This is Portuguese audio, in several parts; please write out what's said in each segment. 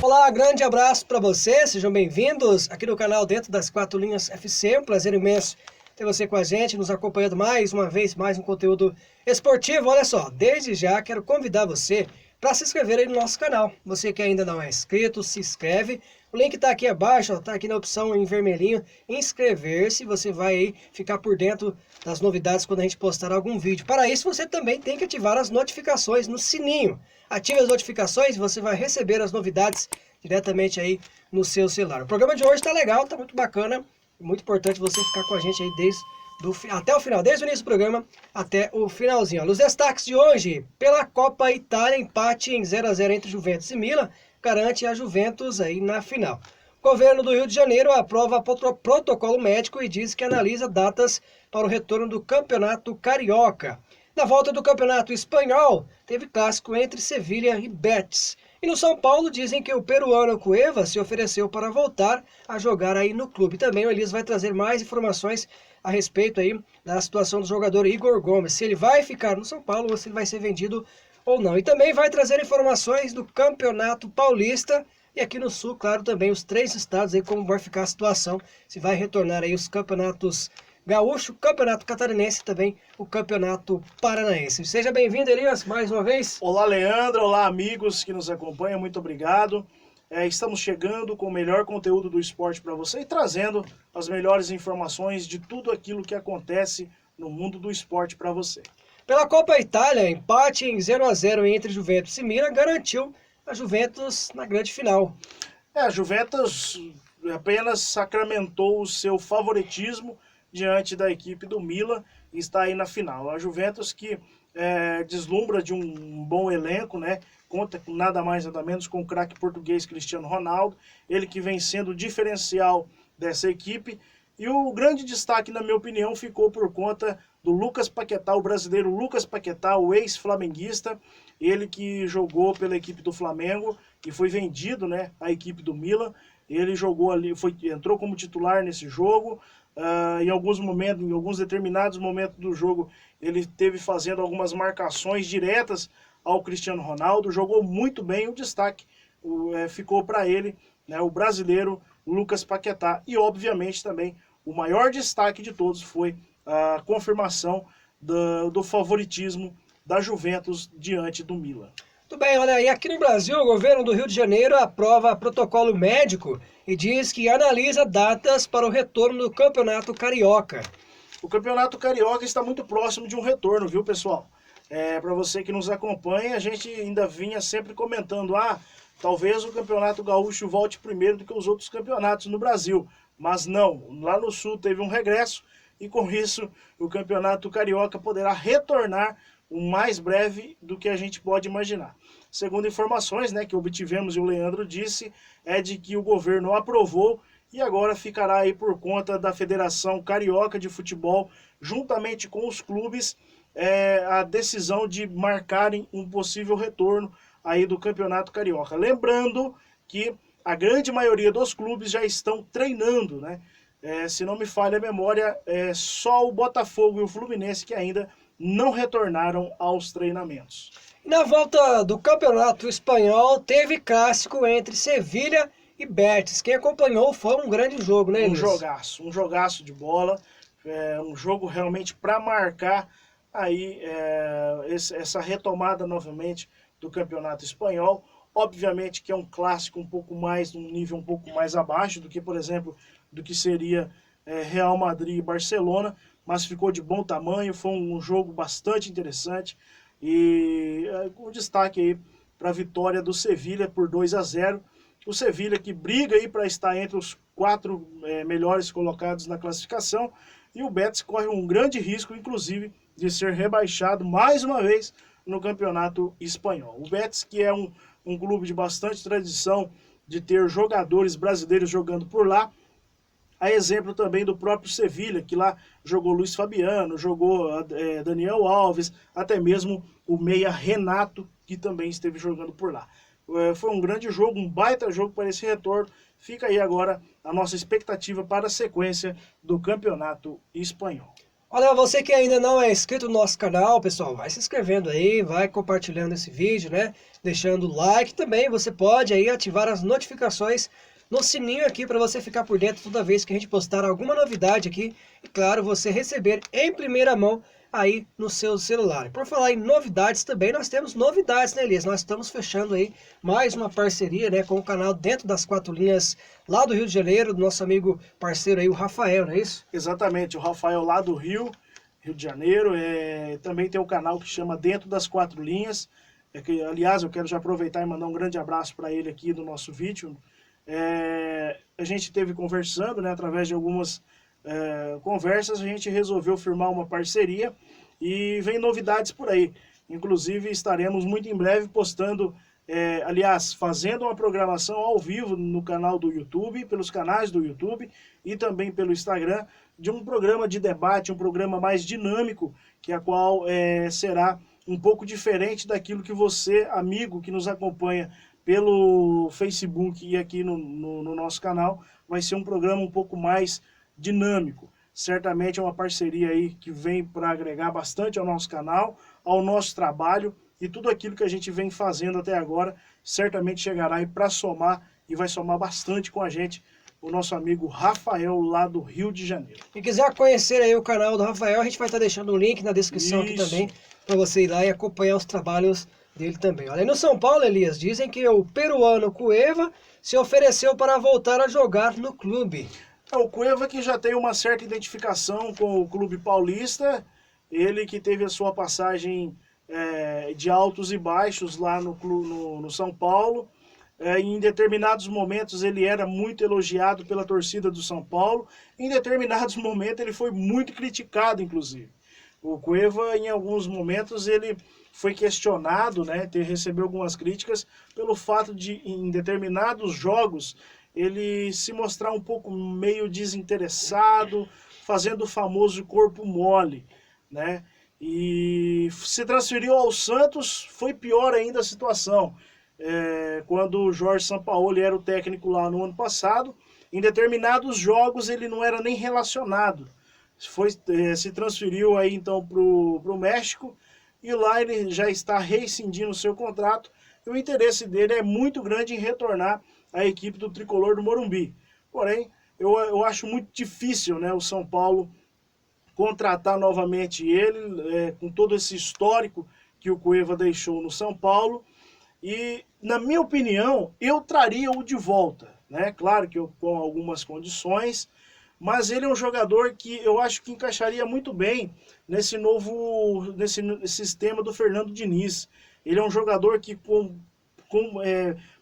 Olá, grande abraço para vocês, sejam bem-vindos aqui no canal Dentro das Quatro Linhas FC. Um prazer imenso ter você com a gente, nos acompanhando mais uma vez, mais um conteúdo esportivo. Olha só, desde já quero convidar você para se inscrever aí no nosso canal. Você que ainda não é inscrito, se inscreve. O link está aqui abaixo, está aqui na opção em vermelhinho, inscrever-se. Você vai aí ficar por dentro das novidades quando a gente postar algum vídeo. Para isso, você também tem que ativar as notificações no sininho. Ative as notificações e você vai receber as novidades diretamente aí no seu celular. O programa de hoje está legal, está muito bacana. Muito importante você ficar com a gente aí até o final, desde o início do programa até o finalzinho. Olha, os destaques de hoje: pela Copa Itália, empate em 0 a 0 entre Juventus e Milan garante a Juventus aí na final. O governo do Rio de Janeiro aprova protocolo médico e diz que analisa datas para o retorno do Campeonato Carioca. Na volta do Campeonato Espanhol, teve clássico entre Sevilha e Betis. E no São Paulo dizem que o peruano Cueva se ofereceu para voltar a jogar aí no clube. Também o Elias vai trazer mais informações a respeito aí da situação do jogador Igor Gomes, se ele vai ficar no São Paulo ou se ele vai ser vendido ou não. E também vai trazer informações do Campeonato Paulista e aqui no Sul, claro, também os três estados aí, como vai ficar a situação, se vai retornar aí os campeonatos Gaúcho, Campeonato Catarinense e também o Campeonato Paranaense. Seja bem-vindo, Elias, mais uma vez. Olá, Leandro. Olá, amigos que nos acompanham. Muito obrigado. Estamos chegando com o melhor conteúdo do esporte para você e trazendo as melhores informações de tudo aquilo que acontece no mundo do esporte para você. Pela Copa Itália, empate em 0 a 0 entre Juventus e Milan garantiu a Juventus na grande final. A Juventus apenas sacramentou o seu favoritismo diante da equipe do Milan e está aí na final. A Juventus que deslumbra de um bom elenco, né? Conta com nada mais nada menos com o craque português Cristiano Ronaldo, ele que vem sendo o diferencial dessa equipe. E o grande destaque, na minha opinião, ficou por conta do Lucas Paquetá, o brasileiro Lucas Paquetá, o ex-flamenguista, ele que jogou pela equipe do Flamengo e foi vendido, né, à equipe do Milan. Ele jogou ali, entrou como titular nesse jogo. Em alguns determinados momentos do jogo, ele teve fazendo algumas marcações diretas ao Cristiano Ronaldo, jogou muito bem. O destaque ficou para ele, né, o brasileiro Lucas Paquetá. E obviamente também o maior destaque de todos foi a confirmação do favoritismo da Juventus diante do Milan. Muito bem, olha aí, aqui no Brasil, o governo do Rio de Janeiro aprova protocolo médico e diz que analisa datas para o retorno do Campeonato Carioca. O Campeonato Carioca está muito próximo de um retorno, viu, pessoal? Para você que nos acompanha, a gente ainda vinha sempre comentando, talvez o Campeonato Gaúcho volte primeiro do que os outros campeonatos no Brasil. Mas não, lá no Sul teve um regresso e com isso o Campeonato Carioca poderá retornar o mais breve do que a gente pode imaginar. Segundo informações, né, que obtivemos e o Leandro disse, é de que o governo aprovou e agora ficará aí por conta da Federação Carioca de Futebol, juntamente com os clubes, a decisão de marcarem um possível retorno aí do Campeonato Carioca. Lembrando que a grande maioria dos clubes já estão treinando, né? Se não me falha a memória, só o Botafogo e o Fluminense que ainda não retornaram aos treinamentos. Na volta do Campeonato Espanhol, teve clássico entre Sevilha e Betis. Quem acompanhou foi um grande jogo, né, Elias? Um jogaço de bola, um jogo realmente para marcar aí essa retomada novamente do Campeonato Espanhol. Obviamente que é um clássico um pouco mais, num nível um pouco mais abaixo do que, por exemplo, do que seria Real Madrid e Barcelona, mas ficou de bom tamanho, foi um jogo bastante interessante e com destaque aí para a vitória do Sevilha por 2 a 0. O Sevilha que briga aí para estar entre os 4 melhores colocados na classificação e o Betis corre um grande risco, inclusive, de ser rebaixado mais uma vez no Campeonato Espanhol. O Betis, que é um clube de bastante tradição de ter jogadores brasileiros jogando por lá, a exemplo também do próprio Sevilha, que lá jogou Luiz Fabiano, jogou Daniel Alves, até mesmo o meia Renato, que também esteve jogando por lá. Foi um grande jogo, um baita jogo para esse retorno. Fica aí agora a nossa expectativa para a sequência do Campeonato Espanhol. Olha, você que ainda não é inscrito no nosso canal, pessoal, vai se inscrevendo aí, vai compartilhando esse vídeo, né? Deixando o like também. Você pode aí ativar as notificações no sininho aqui para você ficar por dentro toda vez que a gente postar alguma novidade aqui. E claro, você receber em primeira mão aí no seu celular. Por falar em novidades também, nós temos novidades, né, Elias? Nós estamos fechando aí mais uma parceria, né, com o canal Dentro das Quatro Linhas lá do Rio de Janeiro, do nosso amigo parceiro aí, o Rafael, não é isso? Exatamente, o Rafael lá do Rio de Janeiro, também tem um canal que chama Dentro das Quatro Linhas, aliás, eu quero já aproveitar e mandar um grande abraço para ele aqui do nosso vídeo. A gente esteve conversando, né, através de algumas conversas, a gente resolveu firmar uma parceria e vem novidades por aí. Inclusive estaremos muito em breve postando, aliás, fazendo uma programação ao vivo no canal do YouTube, pelos canais do YouTube e também pelo Instagram, de um programa de debate, um programa mais dinâmico, que a qual será um pouco diferente daquilo que você, amigo, que nos acompanha pelo Facebook e aqui no nosso canal, vai ser um programa um pouco mais dinâmico. Certamente é uma parceria aí que vem para agregar bastante ao nosso canal, ao nosso trabalho, e tudo aquilo que a gente vem fazendo até agora, certamente chegará aí para somar, e vai somar bastante com a gente, o nosso amigo Rafael lá do Rio de Janeiro. Quem quiser conhecer aí o canal do Rafael, a gente vai estar deixando o link na descrição aqui também, para você ir lá e acompanhar os trabalhos dele também. Olha, no São Paulo, Elias, dizem que o peruano Cueva se ofereceu para voltar a jogar no clube. O Cueva, que já tem uma certa identificação com o clube paulista, ele que teve a sua passagem de altos e baixos lá no São Paulo. Em determinados momentos ele era muito elogiado pela torcida do São Paulo, em determinados momentos ele foi muito criticado, inclusive. O Cueva, em alguns momentos, ele foi questionado, né, recebeu algumas críticas pelo fato de, em determinados jogos, ele se mostrar um pouco meio desinteressado, fazendo o famoso corpo mole, né? E se transferiu ao Santos, foi pior ainda a situação. Quando o Jorge Sampaoli era o técnico lá no ano passado, em determinados jogos ele não era nem relacionado. Se transferiu aí então para o México, e lá ele já está rescindindo o seu contrato, e o interesse dele é muito grande em retornar à equipe do Tricolor do Morumbi. Porém, eu acho muito difícil, né, o São Paulo contratar novamente ele, com todo esse histórico que o Cueva deixou no São Paulo. E, na minha opinião, eu traria-o de volta, né? Claro que com algumas condições, mas ele é um jogador que eu acho que encaixaria muito bem nesse sistema do Fernando Diniz. Ele é um jogador que,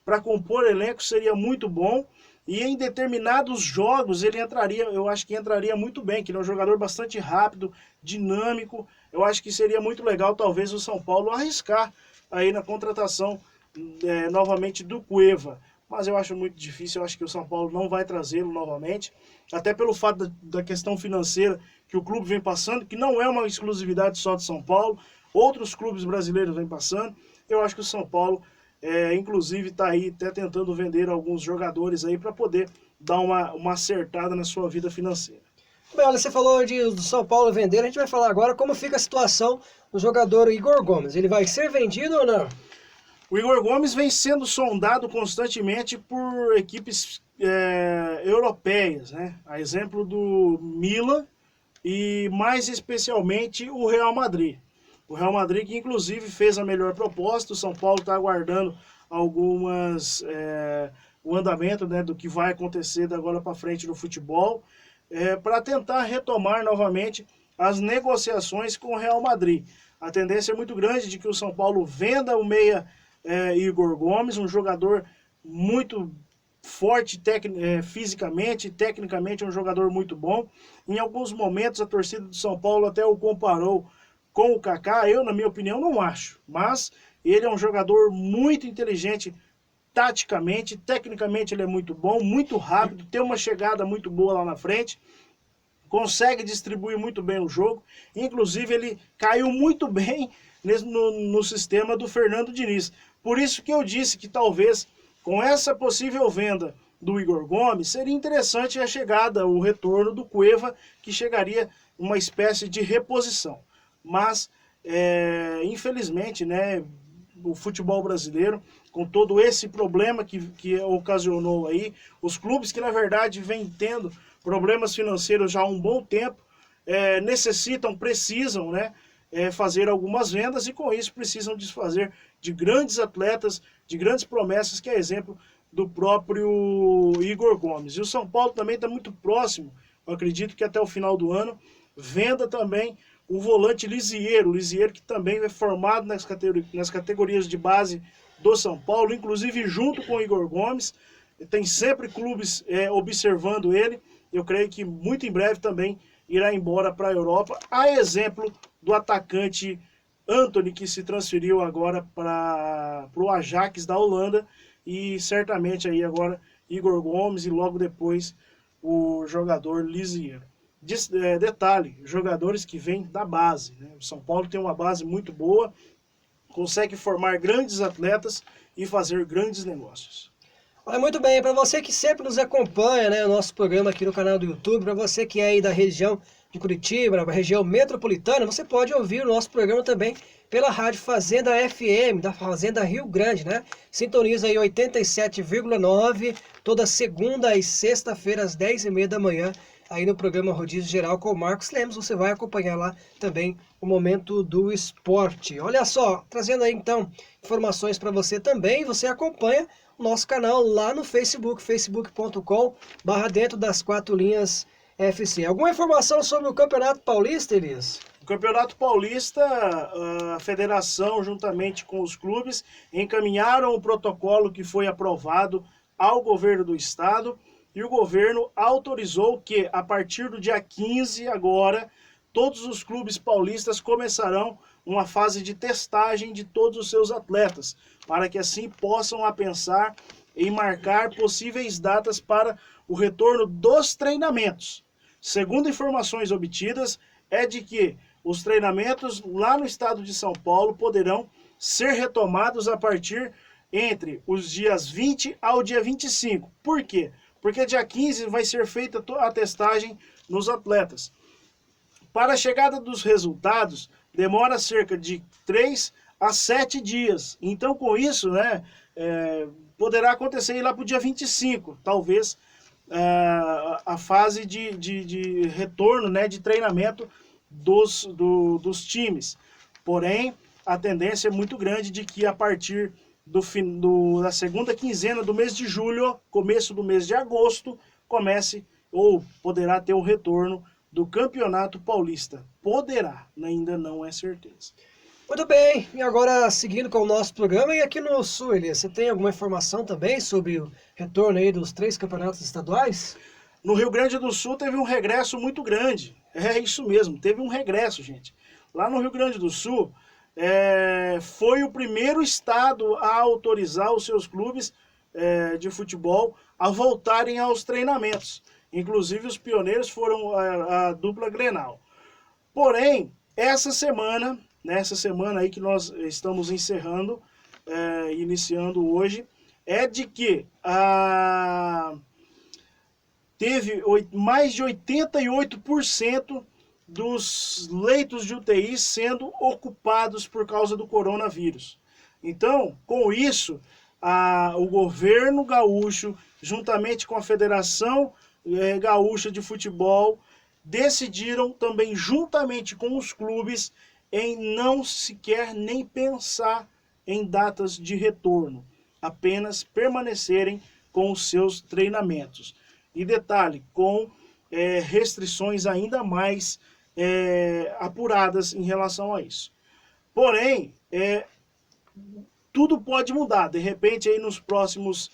para compor elenco, seria muito bom, e em determinados jogos ele entraria, eu acho que entraria muito bem, que ele é um jogador bastante rápido, dinâmico. Eu acho que seria muito legal, talvez, o São Paulo arriscar aí na contratação novamente do Cueva, mas eu acho muito difícil. Eu acho que o São Paulo não vai trazê-lo novamente, até pelo fato da questão financeira que o clube vem passando, que não é uma exclusividade só de São Paulo, outros clubes brasileiros vêm passando. Eu acho que o São Paulo, inclusive, está aí até tentando vender alguns jogadores aí para poder dar uma acertada na sua vida financeira. Bem, olha, você falou do São Paulo vender, a gente vai falar agora como fica a situação do jogador Igor Gomes. Ele vai ser vendido ou não? O Igor Gomes vem sendo sondado constantemente por equipes europeias, né? A exemplo do Milan e mais especialmente o Real Madrid. O Real Madrid que inclusive fez a melhor proposta. O São Paulo está aguardando o andamento, né, do que vai acontecer da agora para frente no futebol, para tentar retomar novamente as negociações com o Real Madrid. A tendência é muito grande de que o São Paulo venda o meia Igor Gomes, um jogador muito forte fisicamente, tecnicamente é um jogador muito bom. Em alguns momentos a torcida do São Paulo até o comparou com o Kaká. Eu, na minha opinião, não acho, mas ele é um jogador muito inteligente taticamente, tecnicamente ele é muito bom, muito rápido, tem uma chegada muito boa lá na frente, consegue distribuir muito bem o jogo. Inclusive ele caiu muito bem no sistema do Fernando Diniz. Por isso que eu disse que talvez com essa possível venda do Igor Gomes, seria interessante a chegada, o retorno do Cueva, que chegaria uma espécie de reposição. Mas, infelizmente, né, o futebol brasileiro, com todo esse problema que ocasionou aí, os clubes que, na verdade, vêm tendo problemas financeiros já há um bom tempo, precisam, né, fazer algumas vendas e, com isso, precisam desfazer de grandes atletas, de grandes promessas, que é exemplo do próprio Igor Gomes. E o São Paulo também está muito próximo, eu acredito que até o final do ano, venda também o volante Lisieiro que também é formado nas categorias de base do São Paulo, inclusive junto com o Igor Gomes. Tem sempre clubes observando ele. Eu creio que muito em breve também irá embora para a Europa, a exemplo do atacante Antony, que se transferiu agora para o Ajax da Holanda, e certamente aí agora Igor Gomes e logo depois o jogador Lisieiro. Detalhe, jogadores que vêm da base, né? O São Paulo tem uma base muito boa, consegue formar grandes atletas e fazer grandes negócios. Olha, muito bem, para você que sempre nos acompanha, né, o nosso programa aqui no canal do YouTube, para você que é aí da região de Curitiba, da região metropolitana, você pode ouvir o nosso programa também pela Rádio Fazenda FM, da Fazenda Rio Grande, né? Sintoniza aí 87,9, toda segunda e sexta-feira às 10h30 da manhã, aí no programa Rodízio Geral com o Marcos Lemos. Você vai acompanhar lá também o Momento do Esporte. Olha só, trazendo aí então informações para você também, você acompanha o nosso canal lá no Facebook, facebook.com/dentro das quatro linhas FC. Alguma informação sobre o Campeonato Paulista, Elias? O Campeonato Paulista, a federação, juntamente com os clubes, encaminharam o protocolo que foi aprovado ao governo do estado, e o governo autorizou que, a partir do dia 15 agora, todos os clubes paulistas começarão uma fase de testagem de todos os seus atletas, para que assim possam pensar em marcar possíveis datas para o retorno dos treinamentos. Segundo informações obtidas, é de que os treinamentos lá no estado de São Paulo poderão ser retomados a partir entre os dias 20 ao dia 25. Por quê? Porque dia 15 vai ser feita a testagem nos atletas. Para a chegada dos resultados, demora cerca de 3 a 7 dias. Então, com isso, né, poderá acontecer lá para o dia 25, talvez, a fase de retorno, né, de treinamento dos times. Porém, a tendência é muito grande de que a partir da segunda quinzena do mês de julho, começo do mês de agosto, comece ou poderá ter o retorno do Campeonato Paulista. Poderá, ainda não é certeza. Muito bem, e agora seguindo com o nosso programa, e aqui no Sul, Elias, você tem alguma informação também sobre o retorno aí dos 3 campeonatos estaduais? No Rio Grande do Sul teve um regresso muito grande. É isso mesmo, teve um regresso, gente. Lá no Rio Grande do Sul, foi o primeiro estado a autorizar os seus clubes de futebol a voltarem aos treinamentos. Inclusive os pioneiros foram a dupla Grenal. Porém, nessa semana aí que nós estamos encerrando, iniciando hoje, é de que teve mais de 88% dos leitos de UTI sendo ocupados por causa do coronavírus. Então, com isso, o governo gaúcho, juntamente com a Federação Gaúcha de Futebol, decidiram também, juntamente com os clubes, em não sequer nem pensar em datas de retorno, apenas permanecerem com os seus treinamentos. E detalhe, com restrições ainda mais apuradas em relação a isso. Porém, tudo pode mudar. De repente, aí nos próximos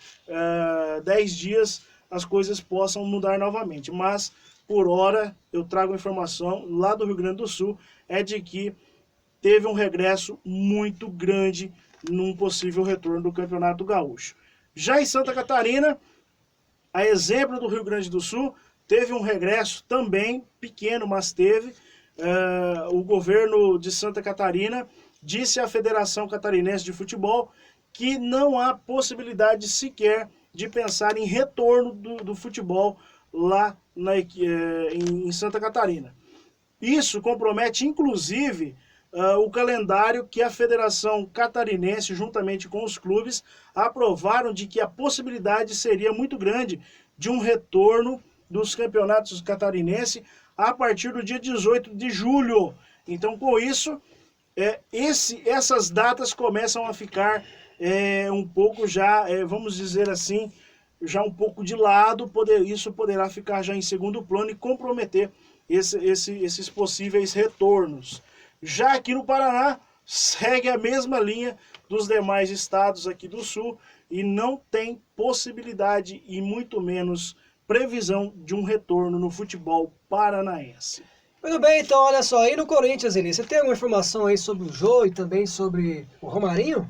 10 dias, as coisas possam mudar novamente. Mas, por hora, eu trago a informação lá do Rio Grande do Sul, de que teve um regresso muito grande num possível retorno do Campeonato Gaúcho. Já em Santa Catarina, a exemplo do Rio Grande do Sul, teve um regresso também pequeno, mas teve. O governo de Santa Catarina disse à Federação Catarinense de Futebol que não há possibilidade sequer de pensar em retorno do futebol lá em Santa Catarina. Isso compromete, inclusive, o calendário que a Federação Catarinense, juntamente com os clubes, aprovaram de que a possibilidade seria muito grande de um retorno dos campeonatos catarinenses a partir do dia 18 de julho. Então, com isso, essas datas começam a ficar um pouco já, vamos dizer assim, já um pouco de lado. Isso poderá ficar já em segundo plano e comprometer esses possíveis retornos. Já aqui no Paraná, segue a mesma linha dos demais estados aqui do Sul e não tem possibilidade e muito menos previsão de um retorno no futebol paranaense. Muito bem, então olha só, aí no Corinthians, Eli, você tem alguma informação aí sobre o Jô e também sobre o Romarinho?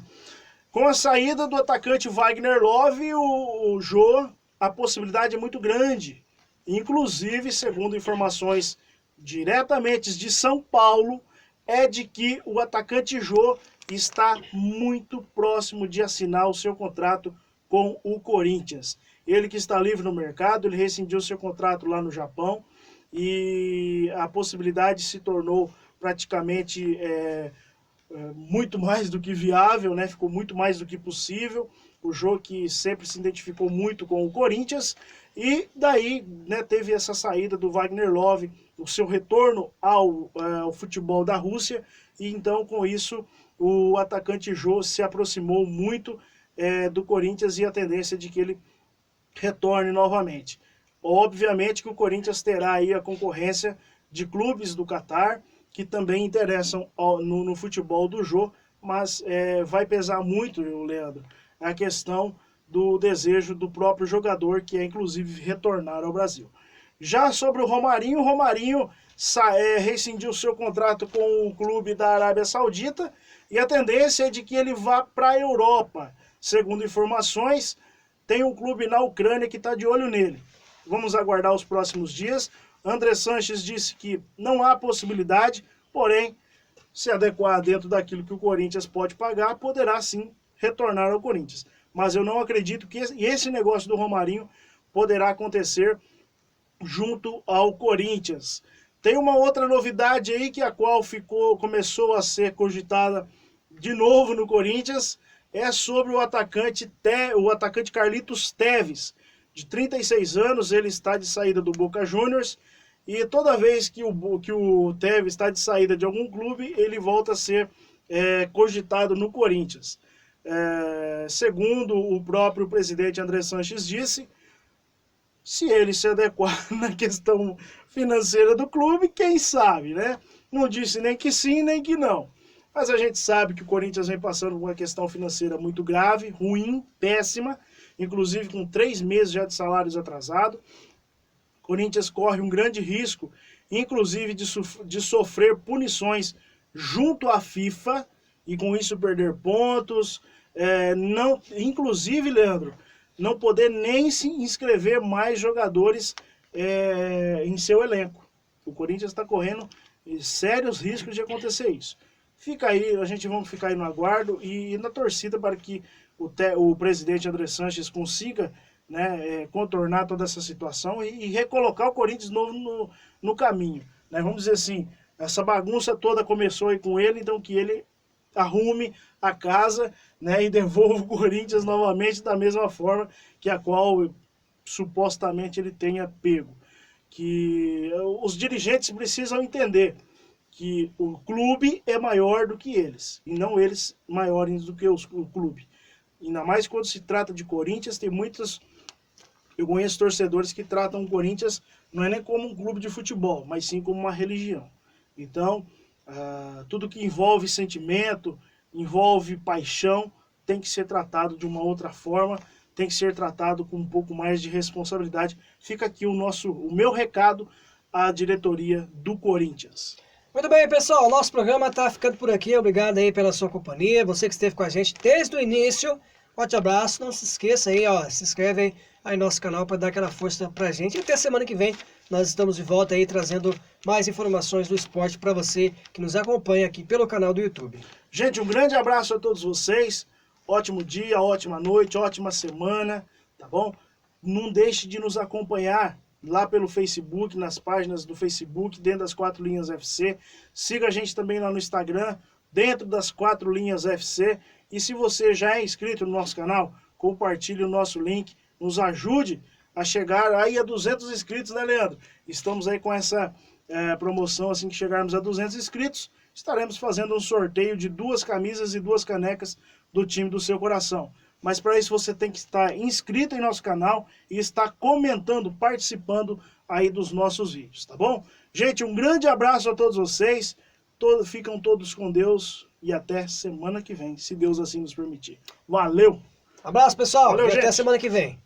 Com a saída do atacante Wagner Love, o Jô, a possibilidade é muito grande. Inclusive, segundo informações diretamente de São Paulo, é de que o atacante Jô está muito próximo de assinar o seu contrato com o Corinthians. Ele que está livre no mercado, ele rescindiu seu contrato lá no Japão e a possibilidade se tornou praticamente muito mais do que viável, né? Ficou muito mais do que possível. O Jô que sempre se identificou muito com o Corinthians e daí, né, teve essa saída do Wagner Love, o seu retorno ao futebol da Rússia e então com isso o atacante Jô se aproximou muito do Corinthians e a tendência é de que ele retorne novamente. Obviamente que o Corinthians terá aí a concorrência de clubes do Catar que também interessam no futebol do Jô, mas vai pesar muito, Leandro, a questão do desejo do próprio jogador, que é inclusive retornar ao Brasil. Já sobre o Romarinho rescindiu seu contrato com o clube da Arábia Saudita e a tendência é de que ele vá para a Europa. Segundo informações, tem um clube na Ucrânia que está de olho nele. Vamos aguardar os próximos dias. André Sanches disse que não há possibilidade, porém, se adequar dentro daquilo que o Corinthians pode pagar, poderá sim retornar ao Corinthians. Mas eu não acredito que esse negócio do Romarinho poderá acontecer junto ao Corinthians. Tem uma outra novidade aí que a qual começou a ser cogitada de novo no Corinthians, é sobre o atacante Carlitos Teves, de 36 anos, ele está de saída do Boca Juniors, e toda vez que o Teves está de saída de algum clube, ele volta a ser cogitado no Corinthians. Segundo o próprio presidente André Sanches disse, se ele se adequar na questão financeira do clube, quem sabe, né? Não disse nem que sim, nem que não. Mas a gente sabe que o Corinthians vem passando por uma questão financeira muito grave, ruim, péssima, inclusive com 3 meses já de salários atrasados. O Corinthians corre um grande risco, inclusive de sofrer punições junto à FIFA, e com isso perder pontos, inclusive, Leandro, não poder nem se inscrever mais jogadores em seu elenco. O Corinthians está correndo sérios riscos de acontecer isso. Fica aí, a gente vamos ficar aí no aguardo e na torcida para que o presidente André Sanches consiga, né, contornar toda essa situação e recolocar o Corinthians novo no caminho. Né? Vamos dizer assim, essa bagunça toda começou aí com ele, então que ele arrume a casa, né, e devolva o Corinthians novamente da mesma forma que a qual supostamente ele tenha pego. Que os dirigentes precisam entender que o clube é maior do que eles, e não eles maiores do que o clube. Ainda mais quando se trata de Corinthians, eu conheço torcedores que tratam o Corinthians não é nem como um clube de futebol, mas sim como uma religião. Então, tudo que envolve sentimento, envolve paixão, tem que ser tratado de uma outra forma, tem que ser tratado com um pouco mais de responsabilidade. Fica aqui o meu recado à diretoria do Corinthians. Muito bem, pessoal, o nosso programa está ficando por aqui. Obrigado aí pela sua companhia, você que esteve com a gente desde o início. Forte abraço, não se esqueça aí, se inscreve aí no nosso canal para dar aquela força pra gente. E até semana que vem nós estamos de volta aí trazendo mais informações do esporte para você que nos acompanha aqui pelo canal do YouTube. Gente, um grande abraço a todos vocês. Ótimo dia, ótima noite, ótima semana. tá bom? Não deixe de nos acompanhar lá pelo Facebook, nas páginas do Facebook, dentro das 4 Linhas FC. Siga a gente também lá no Instagram, dentro das 4 Linhas FC. E se você já é inscrito no nosso canal, compartilhe o nosso link, nos ajude a chegar aí a 200 inscritos, né, Leandro? Estamos aí com essa promoção, assim que chegarmos a 200 inscritos, estaremos fazendo um sorteio de 2 camisas e 2 canecas do time do seu coração. Mas para isso você tem que estar inscrito em nosso canal e estar comentando, participando aí dos nossos vídeos, tá bom? Gente, um grande abraço a todos vocês, ficam todos com Deus e até semana que vem, se Deus assim nos permitir. Valeu! Abraço, pessoal, Valeu, e até gente. semana que vem.